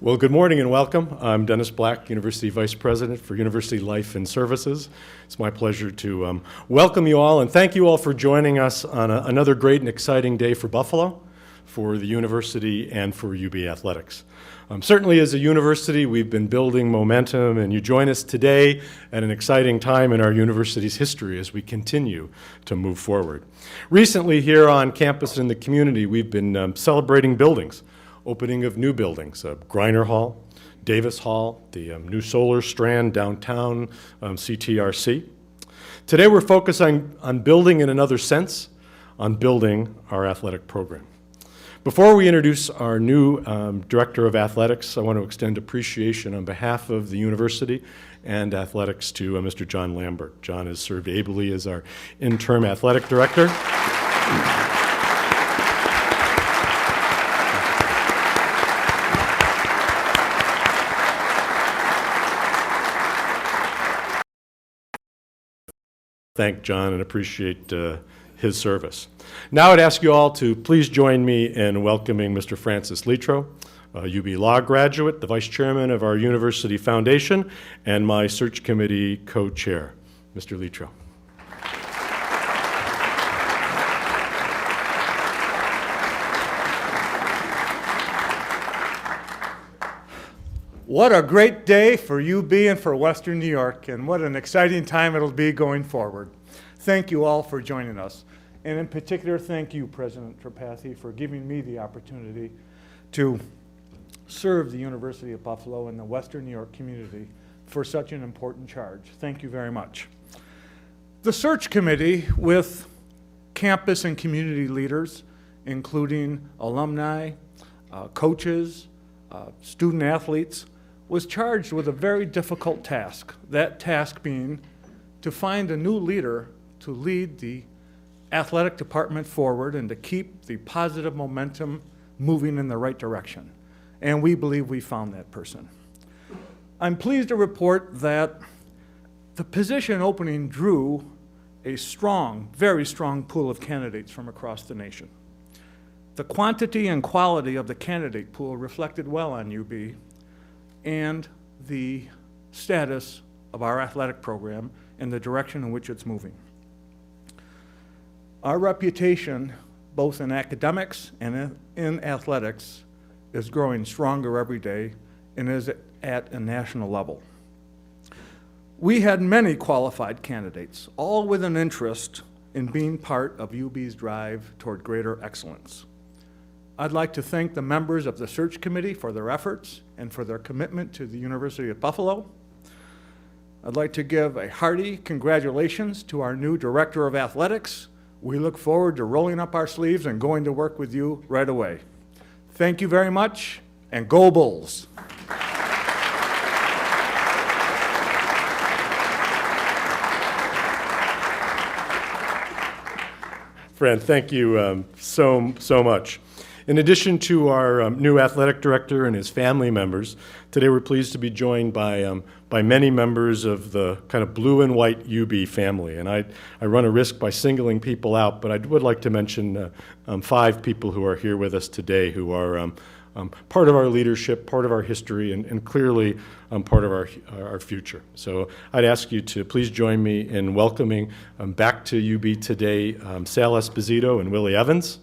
Well, good morning and welcome. I'm Dennis Black, University Vice President for University Life and Services. It's my pleasure to welcome you all and thank you all for joining us on another great and exciting day for Buffalo, for the university, and for UB Athletics. Certainly as a university, we've been building momentum, and you join us today at an exciting time in our university's history as we continue to move forward. Recently here on campus and in the community, we've been celebrating buildings. Opening of new buildings, Greiner Hall, Davis Hall, the new Solar Strand downtown, CTRC. Today we're focusing on building in another sense, on building our athletic program. Before we introduce our new Director of Athletics, I want to extend appreciation on behalf of the university and athletics to Mr. John Lambert. John has served ably as our interim athletic director. Thank John and appreciate his service. Now I'd ask you all to please join me in welcoming Mr. Francis Litro, a UB Law graduate, the Vice Chairman of our University Foundation, and my Search Committee co-chair. Mr. Litro. What a great day for UB and for Western New York, and what an exciting time it'll be going forward. Thank you all for joining us. And in particular, thank you, President Tripathi, for giving me the opportunity to serve the University of Buffalo and the Western New York community for such an important charge. Thank you very much. The Search Committee, with campus and community leaders, including alumni, coaches, student athletes, was charged with a very difficult task, that task being to find a new leader to lead the athletic department forward and to keep the positive momentum moving in the right direction. And we believe we found that person. I'm pleased to report that the position opening drew a strong, very strong pool of candidates from across the nation. The quantity and quality of the candidate pool reflected well on UB and the status of our athletic program and the direction in which it's moving. Our reputation, both in academics and in athletics, is growing stronger every day and is at a national level. We had many qualified candidates, all with an interest in being part of UB's drive toward greater excellence. I'd like to thank the members of the Search Committee for their efforts and for their commitment to the University of Buffalo. I'd like to give a hearty congratulations to our new Director of Athletics. We look forward to rolling up our sleeves and going to work with you right away. Thank you very much, and go Bulls! Fran, thank you so much. In addition to our new athletic director and his family members, today we're pleased to be joined by many members of the kind of blue and white UB family. And I run a risk by singling people out, but I would like to mention 5 people who are here with us today who are part of our leadership, part of our history, and clearly part of our future. So I'd ask you to please join me in welcoming back to UB today Sal Esposito and Willie Evans.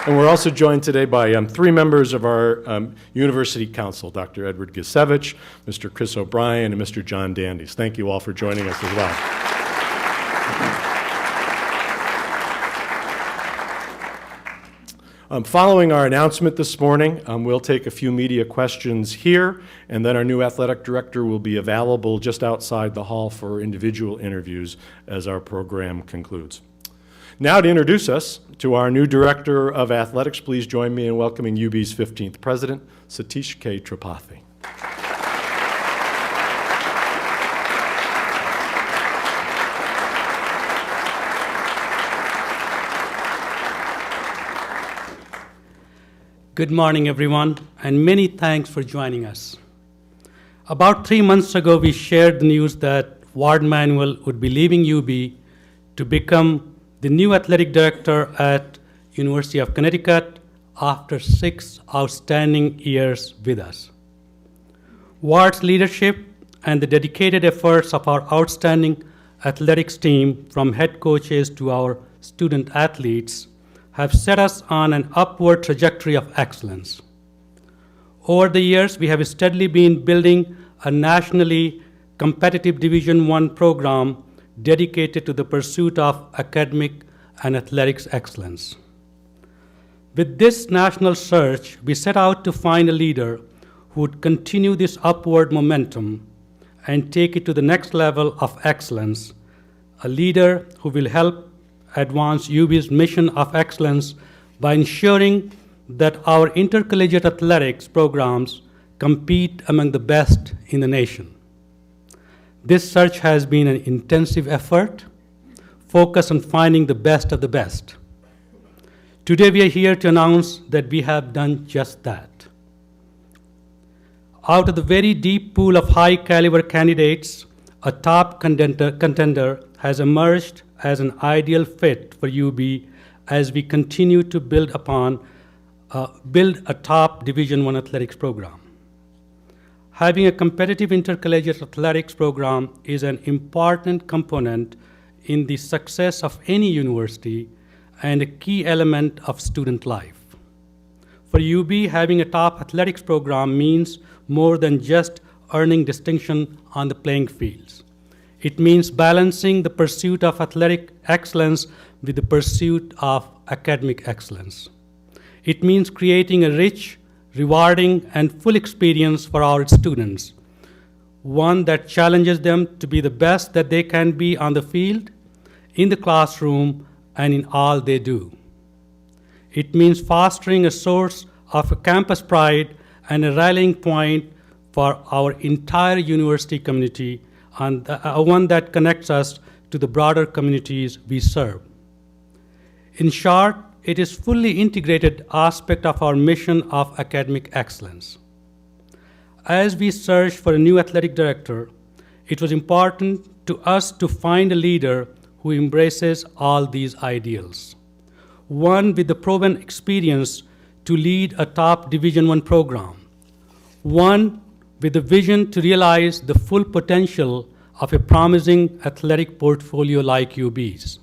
And we're also joined today by 3 members of our University Council, Dr. Edward Gisevich, Mr. Chris O'Brien, and Mr. John Dandies. Thank you all for joining us as well. Following our announcement this morning, we'll take a few media questions here, and then our new athletic director will be available just outside the hall for individual interviews as our program concludes. Now to introduce us to our new Director of Athletics, please join me in welcoming UB's 15th President, Satish K. Tripathi. Good morning, everyone, and many thanks for joining us. About 3 months ago, we shared the news that Ward Manuel would be leaving UB to become the new athletic director at University of Connecticut after 6 outstanding years with us. Wart's leadership and the dedicated efforts of our outstanding athletics team, from head coaches to our student athletes, have set us on an upward trajectory of excellence. Over the years, we have steadily been building a nationally competitive Division I program dedicated to the pursuit of academic and athletics excellence. With this national search, we set out to find a leader who would continue this upward momentum and take it to the next level of excellence, a leader who will help advance UB's mission of excellence by ensuring that our intercollegiate athletics programs compete among the best in the nation. This search has been an intensive effort, focused on finding the best of the best. Today we are here to announce that we have done just that. Out of the very deep pool of high caliber candidates, a top contender has emerged as an ideal fit for UB as we continue to build a top Division I athletics program. Having a competitive intercollegiate athletics program is an important component in the success of any university and a key element of student life. For UB, having a top athletics program means more than just earning distinction on the playing fields. It means balancing the pursuit of athletic excellence with the pursuit of academic excellence. It means creating a rich, rewarding, and full experience for our students, one that challenges them to be the best that they can be on the field, in the classroom, and in all they do. It means fostering a source of campus pride and a rallying point for our entire university community, and one that connects us to the broader communities we serve. In short, it is fully integrated aspect of our mission of academic excellence. As we searched for a new athletic director, it was important to us to find a leader who embraces all these ideals. One with the proven experience to lead a top Division I program. One with the vision to realize the full potential of a promising athletic portfolio like UB's.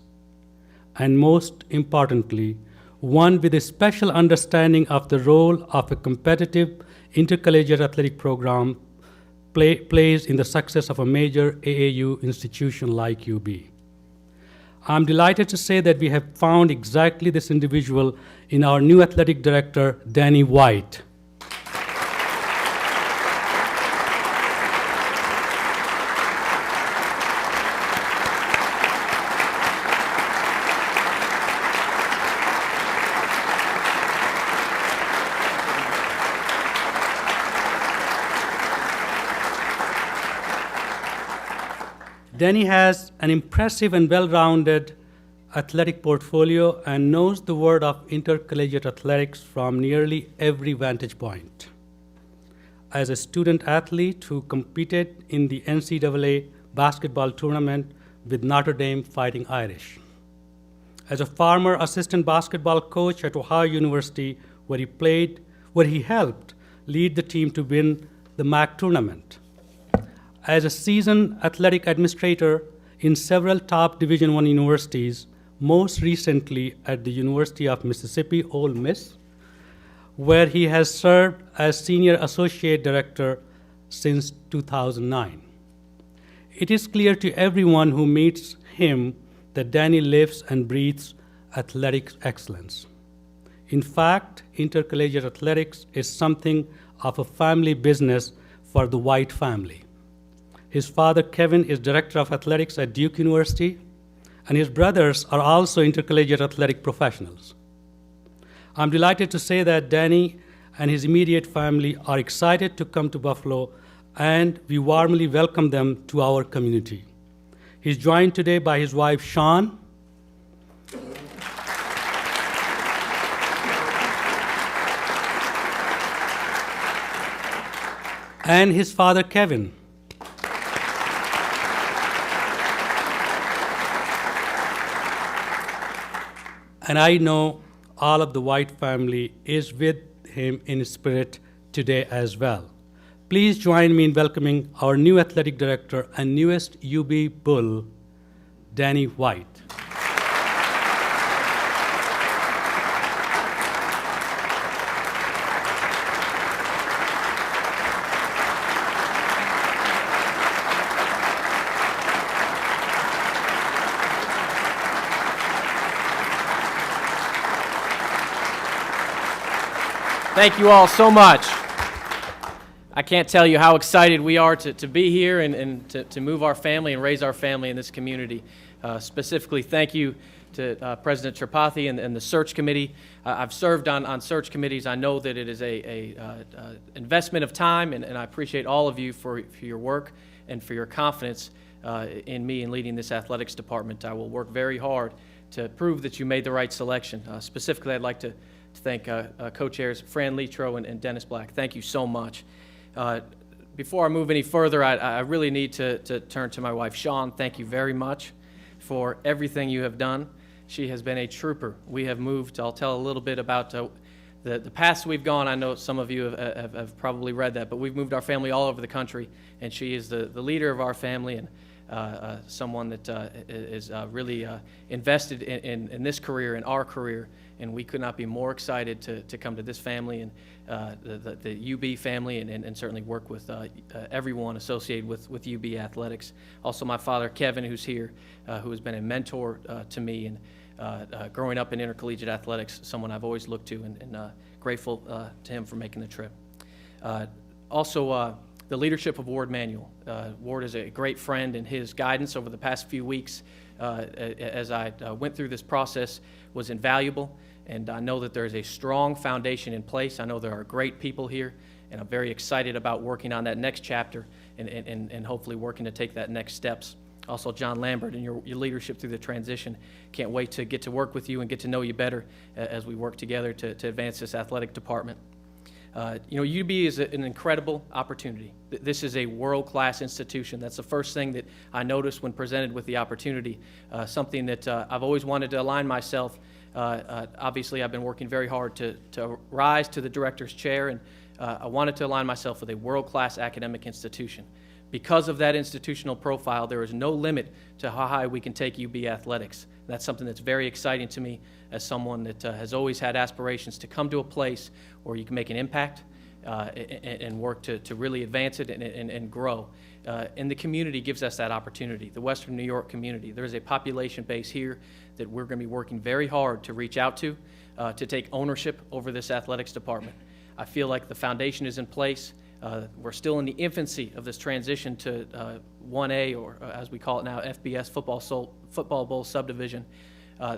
And most importantly, one with a special understanding of the role of a competitive intercollegiate athletic program plays in the success of a major AAU institution like UB. I'm delighted to say that we have found exactly this individual in our new athletic director, Danny White. Danny has an impressive and well-rounded athletic portfolio and knows the world of intercollegiate athletics from nearly every vantage point. As a student athlete who competed in the NCAA basketball tournament with Notre Dame Fighting Irish. As a former assistant basketball coach at Ohio University, where he helped lead the team to win the MAC tournament. As a seasoned athletic administrator in several top Division I universities, most recently at the University of Mississippi, Ole Miss, where he has served as Senior Associate Director since 2009. It is clear to everyone who meets him that Danny lives and breathes athletic excellence. In fact, intercollegiate athletics is something of a family business for the White family. His father, Kevin, is Director of Athletics at Duke University, and his brothers are also intercollegiate athletic professionals. I'm delighted to say that Danny and his immediate family are excited to come to Buffalo, and we warmly welcome them to our community. He's joined today by his wife, Shawn, and his father, Kevin. And I know all of the White family is with him in spirit today as well. Please join me in welcoming our new athletic director and newest UB Bull, Danny White. Thank you all so much. I can't tell you how excited we are to be here and to move our family and raise our family in this community. Specifically, thank you to President Tripathi and the search committee. I've served on search committees. I know that it is a investment of time, and I appreciate all of you for your work and for your confidence in me in leading this athletics department. I will work very hard to prove that you made the right selection. Specifically, I'd like to thank co-chairs Fran Litro and Dennis Black. Thank you so much. Before I move any further, I really need to turn to my wife, Sean. Thank you very much for everything you have done. She has been a trooper. We have moved. I'll tell a little bit about the paths we've gone. I know some of you have probably read that, but we've moved our family all over the country, and she is the leader of our family and someone that is really invested in this career, in our career, and we could not be more excited to come to this family and the UB family and certainly work with everyone associated with UB Athletics. Also my father, Kevin, who's here, who has been a mentor to me and growing up in intercollegiate athletics, someone I've always looked to and grateful to him for making the trip. Also, the leadership of Ward Manuel. Ward is a great friend, and his guidance over the past few weeks as I went through this process was invaluable, and I know that there is a strong foundation in place. I know there are great people here, and I'm very excited about working on that next chapter and hopefully working to take that next steps. Also, John Lambert and your leadership through the transition. Can't wait to get to work with you and get to know you better as we work together to advance this athletic department. UB is an incredible opportunity. This is a world-class institution. That's the first thing that I noticed when presented with the opportunity, something that I've always wanted to align myself. Obviously, I've been working very hard to rise to the director's chair, and I wanted to align myself with a world-class academic institution. Because of that institutional profile, there is no limit to how high we can take UB athletics. That's something that's very exciting to me as someone that has always had aspirations to come to a place where you can make an impact and work to really advance it and grow. And the community gives us that opportunity, the Western New York community. There's a population base here that we're going to be working very hard to reach out to take ownership over this athletics department. I feel like the foundation is in place. We're still in the infancy of this transition to 1A, or as we call it now, FBS, Football Bowl subdivision.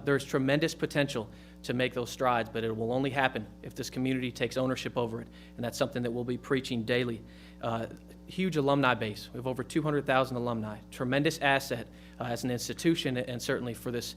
There's tremendous potential to make those strides, but it will only happen if this community takes ownership over it, and that's something that we'll be preaching daily. Huge alumni base. We have over 200,000 alumni. Tremendous asset as an institution, and certainly for this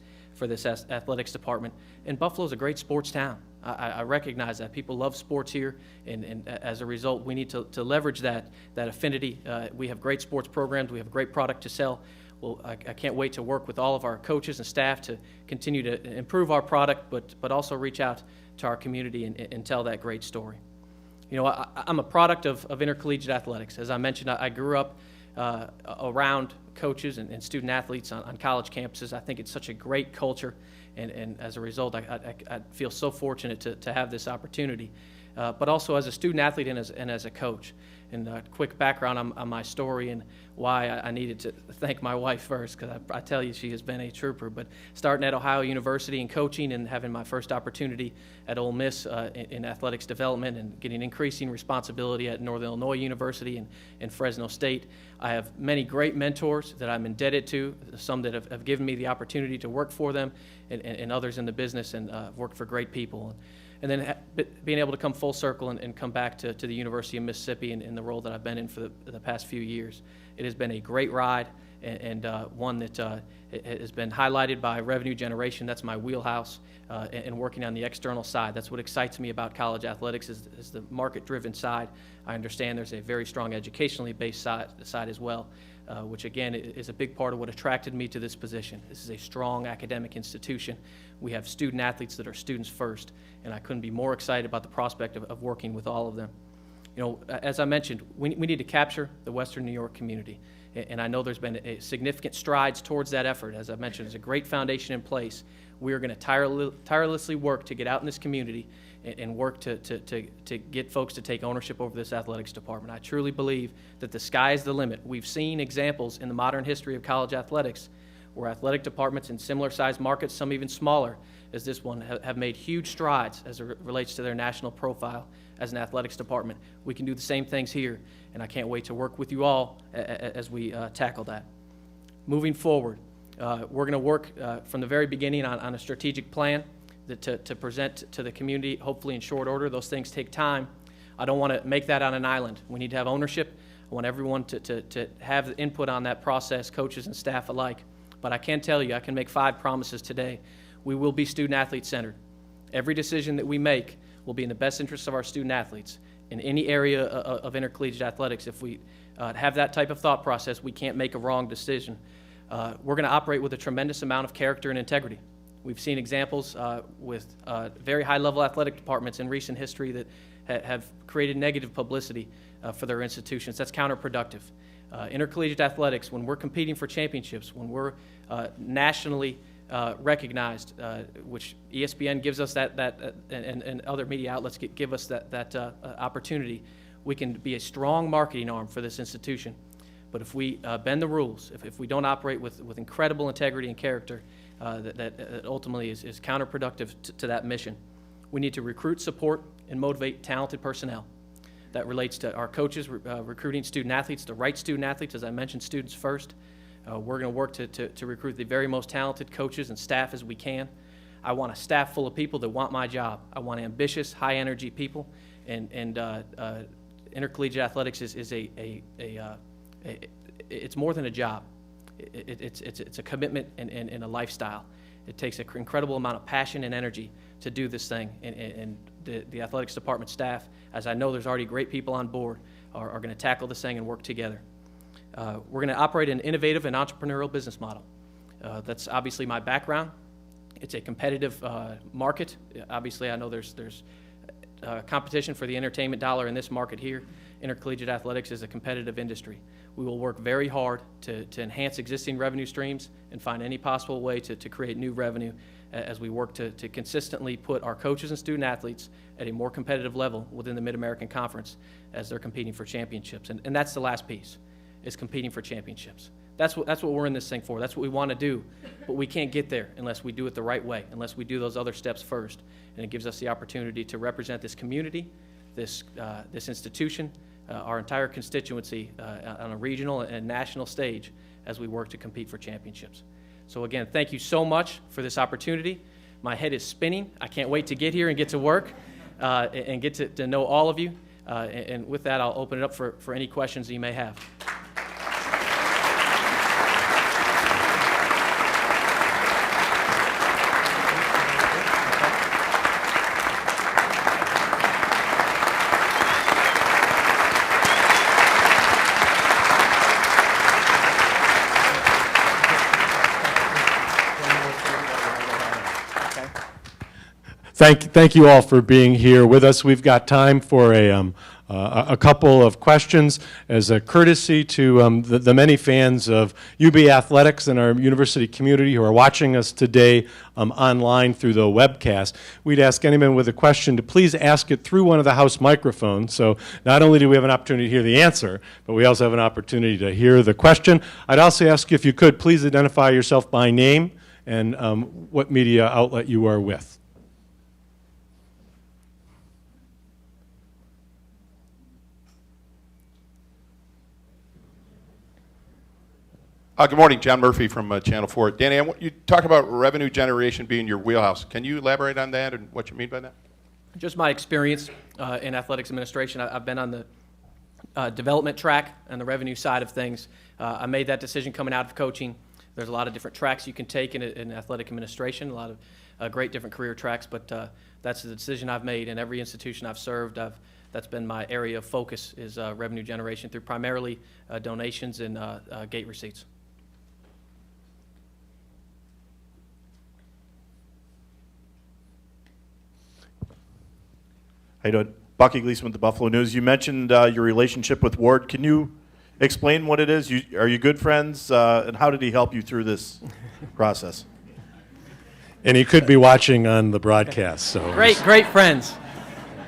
athletics department. And Buffalo's a great sports town. I recognize that. People love sports here, and as a result, we need to leverage that affinity. We have great sports programs. We have a great product to sell. Well, I can't wait to work with all of our coaches and staff to continue to improve our product, but also reach out to our community and tell that great story. I'm a product of intercollegiate athletics. As I mentioned, I grew up around coaches and student athletes on college campuses. I think it's such a great culture, and as a result, I feel so fortunate to have this opportunity. But also as a student athlete and as a coach. And a quick background on my story and why I needed to thank my wife first, because I tell you, she has been a trooper. But starting at Ohio University and coaching and having my first opportunity at Ole Miss in athletics development and getting increasing responsibility at Northern Illinois University and Fresno State, I have many great mentors that I'm indebted to, some that have given me the opportunity to work for them and others in the business, and worked for great people. And then being able to come full circle and come back to the University of Mississippi in the role that I've been in for the past few years. It has been a great ride, and one that has been highlighted by revenue generation. That's my wheelhouse, and working on the external side. That's what excites me about college athletics is the market-driven side. I understand there's a very strong educationally based side as well, which again is a big part of what attracted me to this position. This is a strong academic institution. We have student athletes that are students first, and I couldn't be more excited about the prospect of working with all of them. You know, as I mentioned, we need to capture the Western New York community, and I know there's been a significant strides towards that effort. As I mentioned, there's a great foundation in place. We are going to tirelessly work to get out in this community and work to get folks to take ownership over this athletics department. I truly believe that the sky is the limit. We've seen examples in the modern history of college athletics where athletic departments in similar sized markets, some even smaller as this one, have made huge strides as it relates to their national profile as an athletics department. We can do the same things here, and I can't wait to work with you all as we tackle that. Moving forward, we're going to work from the very beginning on a strategic plan to present to the community, hopefully in short order. Those things take time. I don't want to make that on an island. We need to have ownership. I want everyone to have input on that process, coaches and staff alike. But I can tell you, I can make 5 promises today. We will be student-athlete centered. Every decision that we make will be in the best interest of our student-athletes. In any area of intercollegiate athletics, if we have that type of thought process, we can't make a wrong decision. We're going to operate with a tremendous amount of character and integrity. We've seen examples with very high-level athletic departments in recent history that have created negative publicity for their institutions. That's counterproductive. Intercollegiate athletics, when we're competing for championships, when we're nationally recognized, which ESPN gives us and other media outlets give us that opportunity, we can be a strong marketing arm for this institution. But if we bend the rules, if we don't operate with incredible integrity and character, that ultimately is counterproductive to that mission. We need to recruit, support, and motivate talented personnel. That relates to our coaches recruiting student athletes, the right student athletes, as I mentioned, students first. We're going to work to recruit the very most talented coaches and staff as we can. I want a staff full of people that want my job. I want ambitious, high-energy people, and intercollegiate athletics is it's more than a job. It's a commitment and a lifestyle. It takes an incredible amount of passion and energy to do this thing, and the athletics department staff, as I know there's already great people on board, are going to tackle this thing and work together. We're going to operate an innovative and entrepreneurial business model. That's obviously my background. It's a competitive market. Obviously, I know there's competition for the entertainment dollar in this market here. Intercollegiate athletics is a competitive industry. We will work very hard to enhance existing revenue streams and find any possible way to create new revenue as we work to consistently put our coaches and student athletes at a more competitive level within the Mid-American Conference as they're competing for championships. And that's the last piece, is competing for championships. That's what we're in this thing for. That's what we want to do. But we can't get there unless we do it the right way, unless we do those other steps first. And it gives us the opportunity to represent this community, this institution, our entire constituency on a regional and national stage as we work to compete for championships. So again, thank you so much for this opportunity. My head is spinning. I can't wait to get here and get to work and get to know all of you. And with that, I'll open it up for any questions that you may have. Thank you all for being here with us. We've got time for a couple of questions as a courtesy to the many fans of UB Athletics and our university community who are watching us today online through the webcast. We'd ask anyone with a question to please ask it through one of the house microphones. So not only do we have an opportunity to hear the answer, but we also have an opportunity to hear the question. I'd also ask you, if you could, please identify yourself by name and what media outlet you are with. Good morning, John Murphy from Channel 4. Danny, you talk about revenue generation being your wheelhouse. Can you elaborate on that and what you mean by that? Just my experience in athletics administration. I've been on the development track and the revenue side of things. I made that decision coming out of coaching. There's a lot of different tracks you can take in athletic administration, a lot of great different career tracks, but that's the decision I've made. In every institution I've served, that's been my area of focus, is revenue generation through primarily donations and gate receipts. How you doing? Bucky Gleason with the Buffalo News. You mentioned your relationship with Ward. Can you explain what it is? Are you good friends? And how did he help you through this process? And he could be watching on the broadcast, so. Great friends.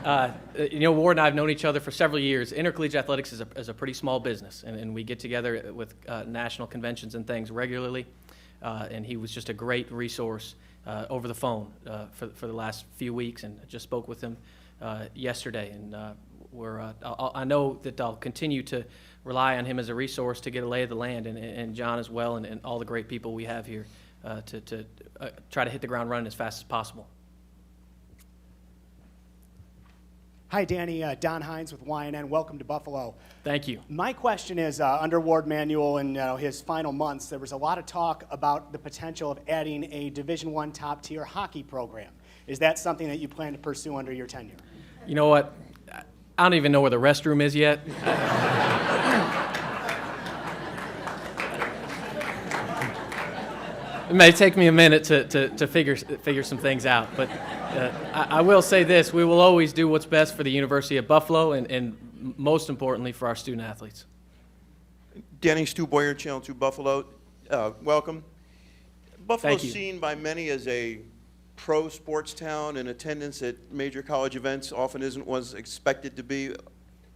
Ward and I have known each other for several years. Intercollegiate athletics is a pretty small business, and we get together with national conventions and things regularly. And he was just a great resource over the phone for the last few weeks, and I just spoke with him yesterday. And I know that I'll continue to rely on him as a resource to get a lay of the land, and John as well, and all the great people we have here to try to hit the ground running as fast as possible. Hi, Danny. Don Hines with YNN. Welcome to Buffalo. Thank you. My question is, under Ward Manuel and his final months, there was a lot of talk about the potential of adding a Division I top-tier hockey program. Is that something that you plan to pursue under your tenure? You know what? I don't even know where the restroom is yet. It may take me a minute to figure some things out, but I will say this: we will always do what's best for the University of Buffalo, and most importantly for our student athletes. Danny, Stu Boyer, Channel 2 Buffalo. Welcome. Buffalo's Thank you. seen by many as a pro sports town, and attendance at major college events often isn't what's expected to be.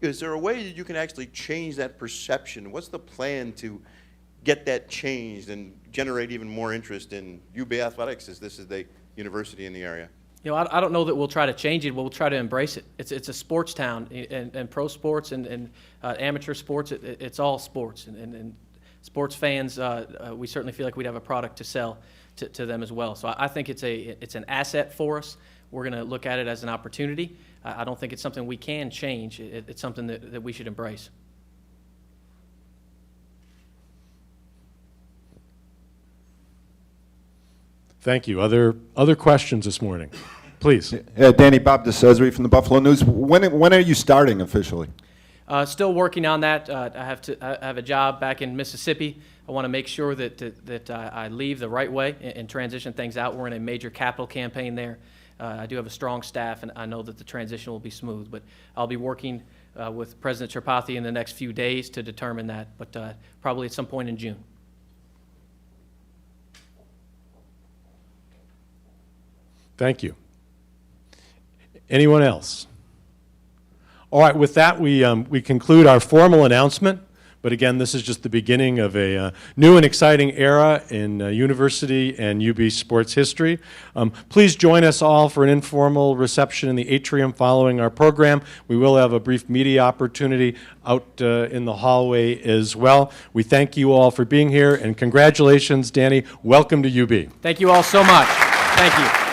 Is there a way that you can actually change that perception? What's the plan to get that changed and generate even more interest in UB athletics, as this is the university in the area? You know, I don't know that we'll try to change it. We'll try to embrace it. It's a sports town, and pro sports and amateur sports. It's all sports, and sports fans. We certainly feel like we'd have a product to sell to them as well. So I think it's an asset for us. We're going to look at it as an opportunity. I don't think it's something we can change. It's something that we should embrace. Thank you. Other questions this morning? Please. Danny, Bob DeCesare from the Buffalo News. When are you starting officially? Still working on that. I have a job back in Mississippi. I want to make sure that I leave the right way and transition things out. We're in a major capital campaign there. I do have a strong staff, and I know that the transition will be smooth. But I'll be working with President Tripathi in the next few days to determine that, but probably at some point in June. Thank you. Anyone else? All right, with that, we conclude our formal announcement. But again, this is just the beginning of a new and exciting era in university and UB sports history. Please join us all for an informal reception in the atrium following our program. We will have a brief media opportunity out in the hallway as well. We thank you all for being here, and congratulations, Danny. Welcome to UB. Thank you all so much. Thank you.